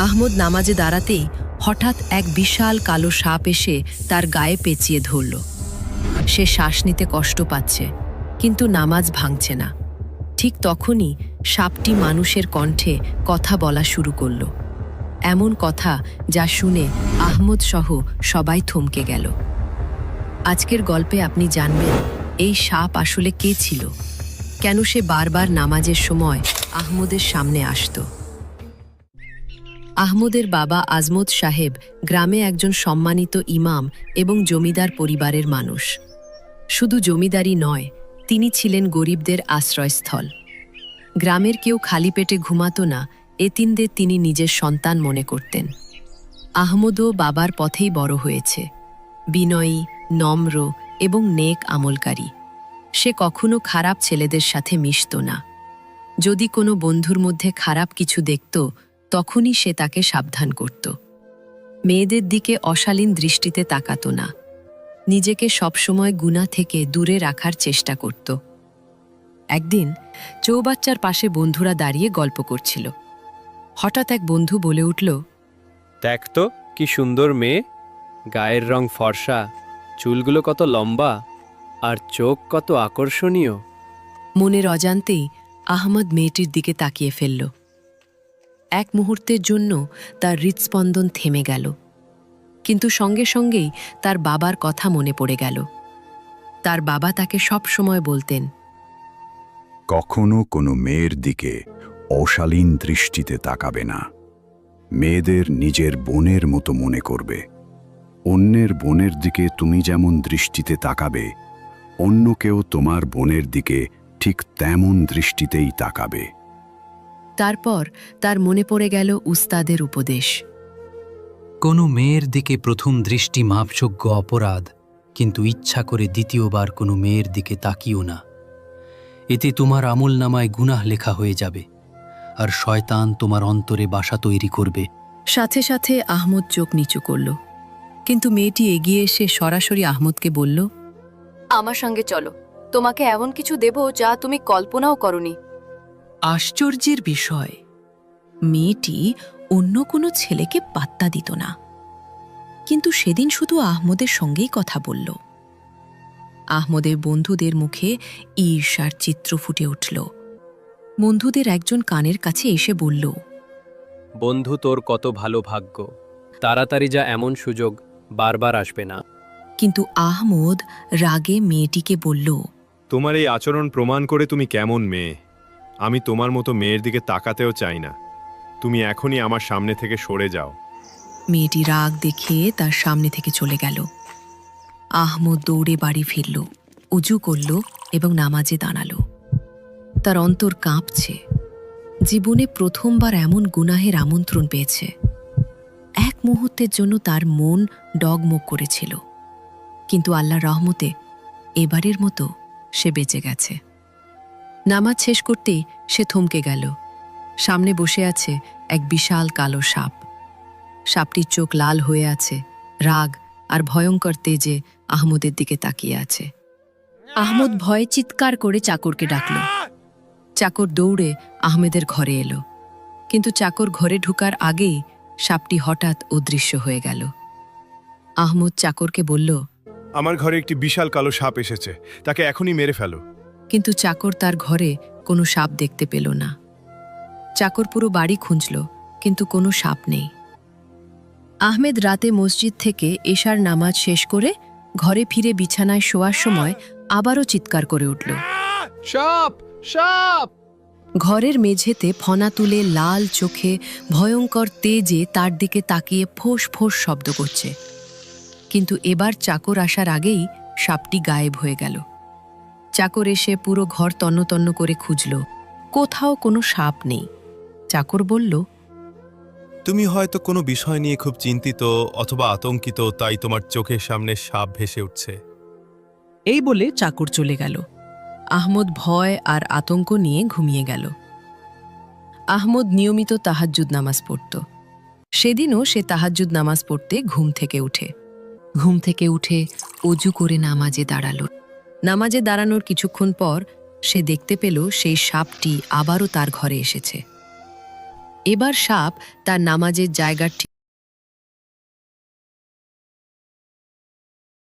আহমদ নামাজে দাঁড়াতেই হঠাৎ এক বিশাল কালো সাপ এসে তার গায়ে পেঁচিয়ে ধরল। সে শ্বাস নিতে কষ্ট পাচ্ছে, কিন্তু নামাজ ভাঙছে না। ঠিক তখনই সাপটি মানুষের কণ্ঠে কথা বলা শুরু করল, এমন কথা যা শুনে আহমদ সহ সবাই থমকে গেল। আজকের গল্পে আপনি জানবেন এই সাপ আসলে কে ছিল, কেন সে বারবার নামাজের সময় আহমদের সামনে আসত। আহমদের বাবা আজমত সাহেব গ্রামে একজন সম্মানিত ইমাম এবং জমিদার পরিবারের মানুষ। শুধু জমিদারি নয়, তিনি ছিলেন গরিবদের আশ্রয়স্থল। গ্রামের কেউ খালি পেটে ঘুমাতো না, এতিমদের তিনি নিজের সন্তান মনে করতেন। আহমদও বাবার পথেই বড় হয়েছে, বিনয়ী, নম্র এবং নেক আমলকারী। সে কখনো খারাপ ছেলেদের সাথে মিশত না। যদি কোনো বন্ধুর মধ্যে খারাপ কিছু দেখত, তখনই সে তাকে সাবধান করত। মেয়েদের দিকে অশালীন দৃষ্টিতে তাকাত না, নিজেকে সবসময় গুনাহ থেকে দূরে রাখার চেষ্টা করত। একদিন চৌবাচ্চার পাশে বন্ধুরা দাঁড়িয়ে গল্প করছিল। হঠাৎ এক বন্ধু বলে উঠল, দেখ তো কি সুন্দর মেয়ে, গায়ের রং ফর্সা, চুলগুলো কত লম্বা আর চোখ কত আকর্ষণীয়। মনের অজান্তেই আহমদ মেয়েটির দিকে তাকিয়ে ফেলল। এক মুহূর্তের জন্য তার হৃৎস্পন্দন থেমে গেল, কিন্তু সঙ্গে সঙ্গেই তার বাবার কথা মনে পড়ে গেল। তার বাবা তাকে সব সময় বলতেন, কখনো কোনো মেয়ের দিকে অশালীন দৃষ্টিতে তাকাবে না। মেয়েদের নিজের বোনের মতো মনে করবে। অন্যের বোনের দিকে তুমি যেমন দৃষ্টিতে তাকাবে, অন্য কেউ তোমার বোনের দিকে ঠিক তেমন দৃষ্টিতেই তাকাবে। তারপর তার মনে পড়ে গেল উস্তাদের উপদেশ। কোনো মেয়ের দিকে প্রথম দৃষ্টি মাপযোগ্য অপরাধ, কিন্তু ইচ্ছা করে দ্বিতীয়বার কোনো মেয়ের দিকে তাকিও না। এতে তোমার আমলনামায় গুনাহ লেখা হয়ে যাবে, আর শয়তান তোমার অন্তরে বাসা তৈরি করবে। সাথে সাথে আহমদ চোখ নিচু করল, কিন্তু মেয়েটি এগিয়ে এসে সরাসরি আহমদকে বলল, আমার সঙ্গে চলো, তোমাকে এমন কিছু দেব যা তুমি কল্পনাও করনি। আশ্চর্যের বিষয়, মেয়েটি অন্য কোনো ছেলেকে পাত্তা দিত না, কিন্তু সেদিন শুধু আহমদের সঙ্গেই কথা বলল। আহমদের বন্ধুদের মুখে ঈর্ষার চিত্র ফুটে উঠল। বন্ধুদের একজন কানের কাছে এসে বলল, বন্ধু, তোর কত ভালো ভাগ্য, তাড়াতাড়ি যা, এমন সুযোগ বারবার আসবে না। কিন্তু আহমদ রাগে মেয়েটিকে বলল, তোমার এই আচরণ প্রমাণ করে তুমি কেমন মেয়ে। আমি তোমার মতো মেয়ের দিকে তাকাতেও চাই না। তুমি এখনই আমার সামনে থেকে সরে যাও। মেয়েটি রাগ দেখিয়ে তার সামনে থেকে চলে গেল। আহমদ দৌড়ে বাড়ি ফিরল, উজু করল এবং নামাজে দাঁড়াল। তার অন্তর কাঁপছে। জীবনে প্রথমবার এমন গুনাহের আমন্ত্রণ পেয়েছে। এক মুহূর্তের জন্য তার মন ডগমগ করেছিল, কিন্তু আল্লাহর রহমতে এবারের মতো সে বেঁচে গেছে। নামাজ শেষ করতেই সে থমকে গেল। সামনে বসে আছে এক বিশাল কালো সাপ। সাপটির চোখ লাল হয়ে আছে, রাগ আর ভয়ঙ্কর তেজে আহমদের দিকে তাকিয়ে আছে। আহমদ ভয়ে চিৎকার করে চাকরকে ডাকল। চাকর দৌড়ে আহমেদের ঘরে এলো, কিন্তু চাকর ঘরে ঢুকার আগেই সাপটি হঠাৎ অদৃশ্য হয়ে গেল। আহমদ চাকরকে বলল, আমার ঘরে একটি বিশাল কালো সাপ এসেছে, তাকে এখনই মেরে ফেলো। কিন্তু চাকর তার ঘরে কোনো সাপ দেখতে পেল না। চাকর পুরো বাড়ি খুঁজল, কিন্তু কোনো সাপ নেই। আহমেদ রাতে মসজিদ থেকে এশার নামাজ শেষ করে ঘরে ফিরে বিছানায় শোয়ার সময় আবারও চিৎকার করে উঠল। সাপ, সাপ! ঘরের মেঝেতে ফনা তুলে লাল চোখে ভয়ঙ্কর তেজে তার দিকে তাকিয়ে ফোঁস ফোঁস শব্দ করছে। কিন্তু এবার চাকর আসার আগেই সাপটি গায়েব হয়ে গেল। চাকর এসে পুরো ঘর তন্ন করে খুঁজল, কোথাও কোনো সাপ নেই। চাকর বলল, তুমি হয়তো কোনো বিষয় নিয়ে খুব চিন্তিত অথবা আতঙ্কিত, তাই তোমার চোখের সামনে সাপ ভেসে উঠছে। এই বলে চাকর চলে গেল। আহমদ ভয় আর আতঙ্ক নিয়ে ঘুমিয়ে গেল। আহমদ নিয়মিত তাহাজ্জুদ নামাজ পড়ত। সেদিনও সে তাহাজ্জুদ নামাজ পড়তে ঘুম থেকে উঠে অজু করে নামাজে দাঁড়াল। নামাজে দাঁড়ানোর কিছুক্ষণ পর সে দেখতে পেল সেই সাপটি আবারও তার ঘরে এসেছে। এবার সাপ তার নামাজের জায়গা